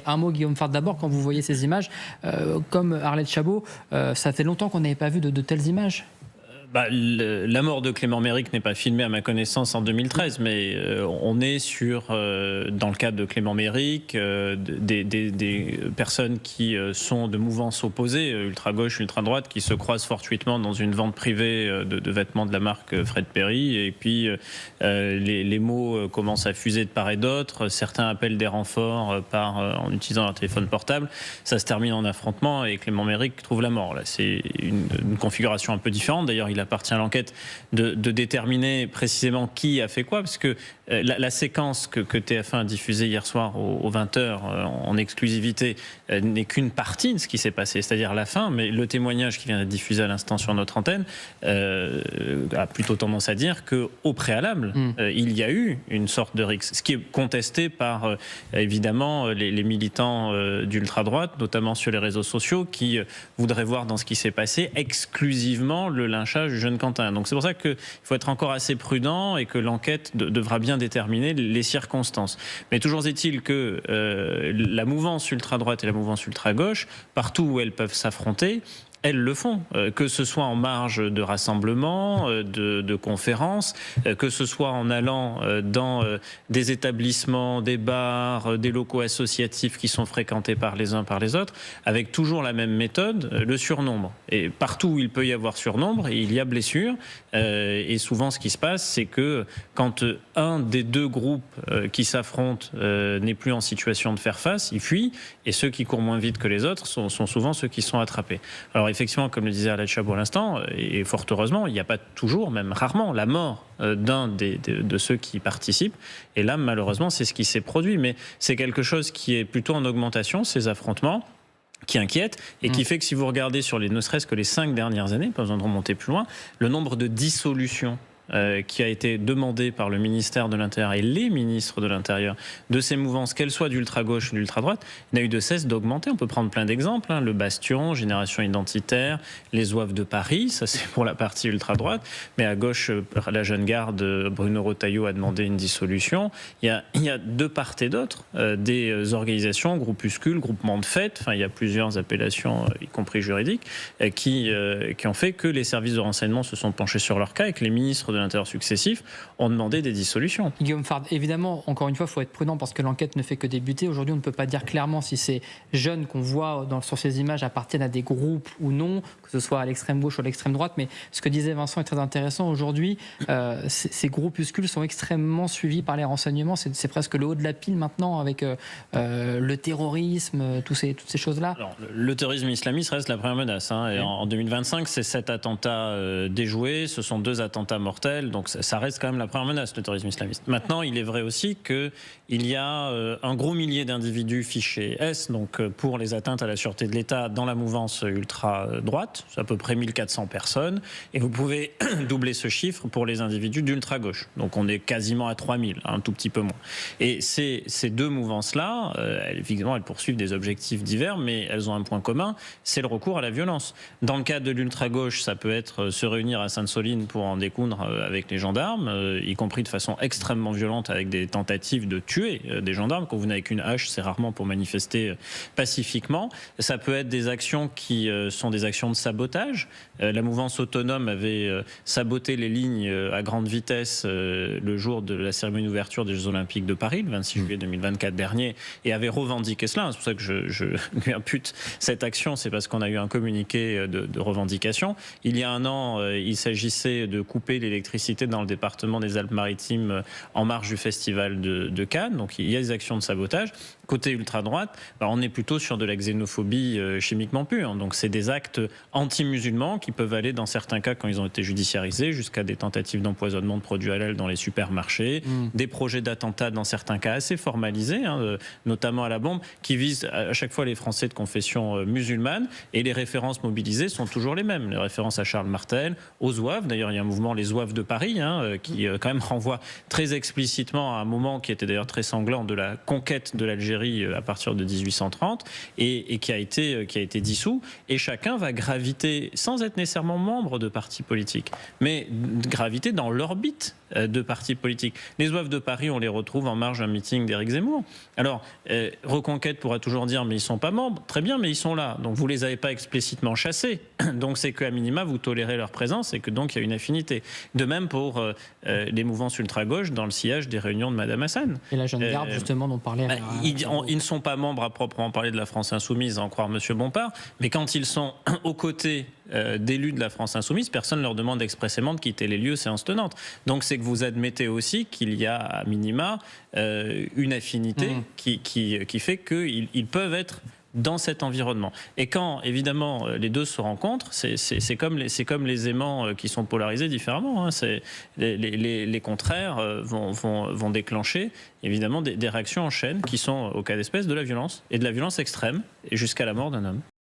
Un mot, Guillaume Fard, d'abord, quand vous voyez ces images, comme Arlette Chabot, ça fait longtemps qu'on n'avait pas vu de telles images. La mort de Clément Méric n'est pas filmée à ma connaissance en 2013, mais on est sur, dans le cadre de Clément Méric, des personnes qui sont de mouvances opposées, ultra-gauche, ultra-droite, qui se croisent fortuitement dans une vente privée de vêtements de la marque Fred Perry, et puis les mots commencent à fuser de part et d'autre, certains appellent des renforts en utilisant leur téléphone portable, ça se termine en affrontement et Clément Méric trouve la mort. Là, c'est une configuration un peu différente, d'ailleurs il appartient à l'enquête de déterminer précisément qui a fait quoi, parce que la séquence que TF1 a diffusée hier soir aux 20h en exclusivité n'est qu'une partie de ce qui s'est passé, c'est-à-dire la fin, mais le témoignage qui vient d'être diffusé à l'instant sur notre antenne a plutôt tendance à dire qu'au préalable, il y a eu une sorte de rixe, ce qui est contesté par évidemment les militants d'ultra-droite, notamment sur les réseaux sociaux, qui voudraient voir dans ce qui s'est passé exclusivement le lynchage du jeune Quentin. Donc c'est pour ça qu'il faut être encore assez prudent et que l'enquête devra bien déterminer les circonstances. Mais toujours est-il que la mouvance ultra-droite et la mouvance ultra-gauche, partout où elles peuvent s'affronter, elles le font, que ce soit en marge de rassemblements, de conférences, que ce soit en allant dans des établissements, des bars, des locaux associatifs qui sont fréquentés par les uns par les autres, avec toujours la même méthode, le surnombre. Et partout où il peut y avoir surnombre, il y a blessure. Et souvent, ce qui se passe, c'est que quand un des deux groupes qui s'affrontent n'est plus en situation de faire face, il fuit, et ceux qui courent moins vite que les autres sont souvent ceux qui sont attrapés. Alors effectivement, comme le disait Arlette Chabot à l'instant, et fort heureusement, il n'y a pas toujours, même rarement, la mort d'un de ceux qui participent. Et là, malheureusement, c'est ce qui s'est produit. Mais c'est quelque chose qui est plutôt en augmentation, ces affrontements, qui inquiète et qui fait que si vous regardez sur ne serait-ce que les 5 dernières années, pas besoin de remonter plus loin, le nombre de dissolutions qui a été demandé par le ministère de l'Intérieur et les ministres de l'Intérieur de ces mouvances, qu'elles soient d'ultra-gauche ou d'ultra-droite, n'a eu de cesse d'augmenter. On peut prendre plein d'exemples, le Bastion, Génération Identitaire, les Zouaves de Paris, ça c'est pour la partie ultra-droite, mais à gauche, la jeune garde, Bruno Retailleau a demandé une dissolution. Il y a de part et d'autre des organisations, groupuscules, groupements de fait, il y a plusieurs appellations, y compris juridiques, qui ont fait que les services de renseignement se sont penchés sur leur cas et que les ministres de l'Intérieur successifs ont demandé des dissolutions. Guillaume Fard, évidemment, encore une fois, il faut être prudent parce que l'enquête ne fait que débuter. Aujourd'hui, on ne peut pas dire clairement si ces jeunes qu'on voit sur ces images appartiennent à des groupes ou non, que ce soit à l'extrême gauche ou à l'extrême droite. Mais ce que disait Vincent est très intéressant. Aujourd'hui, ces groupuscules sont extrêmement suivis par les renseignements. C'est presque le haut de la pile maintenant avec le terrorisme, toutes ces choses-là. Alors, le terrorisme islamiste reste la première menace. Et en 2025, c'est 7 attentats déjoués. Ce sont 2 attentats mortels. Donc ça reste quand même la première menace, le terrorisme islamiste. Maintenant, il est vrai aussi qu'il y a un gros millier d'individus fichés S, donc pour les atteintes à la sûreté de l'État dans la mouvance ultra-droite, c'est à peu près 1400 personnes, et vous pouvez doubler ce chiffre pour les individus d'ultra-gauche. Donc on est quasiment à 3000, un tout petit peu moins. Et ces 2 mouvances-là, évidemment, elles poursuivent des objectifs divers, mais elles ont un point commun, c'est le recours à la violence. Dans le cadre de l'ultra-gauche, ça peut être se réunir à Sainte-Soline pour en découdre avec les gendarmes, y compris de façon extrêmement violente avec des tentatives de tuer des gendarmes. Quand vous venez avec une hache, c'est rarement pour manifester pacifiquement. Ça peut être des actions qui sont des actions de sabotage. La mouvance autonome avait saboté les lignes à grande vitesse le jour de la cérémonie d'ouverture des Jeux Olympiques de Paris, le 26 juillet 2024 dernier, et avait revendiqué cela. C'est pour ça que je lui impute cette action, c'est parce qu'on a eu un communiqué de revendication. Il y a un an, il s'agissait de couper l'électricité dans le département des Alpes-Maritimes en marge du festival de Cannes. Donc il y a des actions de sabotage. Côté ultra-droite, on est plutôt sur de la xénophobie chimiquement pure. Donc c'est des actes anti-musulmans qui peuvent aller, dans certains cas, quand ils ont été judiciarisés, jusqu'à des tentatives d'empoisonnement de produits halal dans les supermarchés, des projets d'attentats dans certains cas assez formalisés, notamment à la bombe, qui visent à chaque fois les Français de confession musulmane. Et les références mobilisées sont toujours les mêmes. Les références à Charles Martel, aux Zouaves. D'ailleurs, il y a un mouvement, les Zouaves de Paris, qui quand même renvoie très explicitement à un moment qui était d'ailleurs très sanglant de la conquête de l'Algérie à partir de 1830 et qui a été dissous. Et chacun va graviter, sans être nécessairement membre de partis politiques, mais graviter dans l'orbite de partis politiques. Les Zouaves de Paris, on les retrouve en marge d'un meeting d'Éric Zemmour. Alors, Reconquête pourra toujours dire, mais ils ne sont pas membres. Très bien, mais ils sont là. Donc, vous ne les avez pas explicitement chassés. Donc, c'est qu'à minima, vous tolérez leur présence et que donc, il y a une affinité. De même pour les mouvances ultra-gauche dans le sillage des réunions de Madame Hassan. Et la jeune garde, justement, dont parlait... Ils ne sont pas membres à proprement parler de la France Insoumise, à en croire Monsieur Bompard, mais quand ils sont aux côtés d'élus de la France Insoumise, personne ne leur demande expressément de quitter les lieux séance tenante. Donc, c'est que vous admettez aussi qu'il y a à minima une affinité qui fait qu'ils peuvent être dans cet environnement. Et quand, évidemment, les deux se rencontrent, c'est comme les aimants qui sont polarisés différemment. Les contraires vont déclencher, évidemment, des réactions en chaîne qui sont, au cas d'espèce, de la violence, et de la violence extrême, et jusqu'à la mort d'un homme.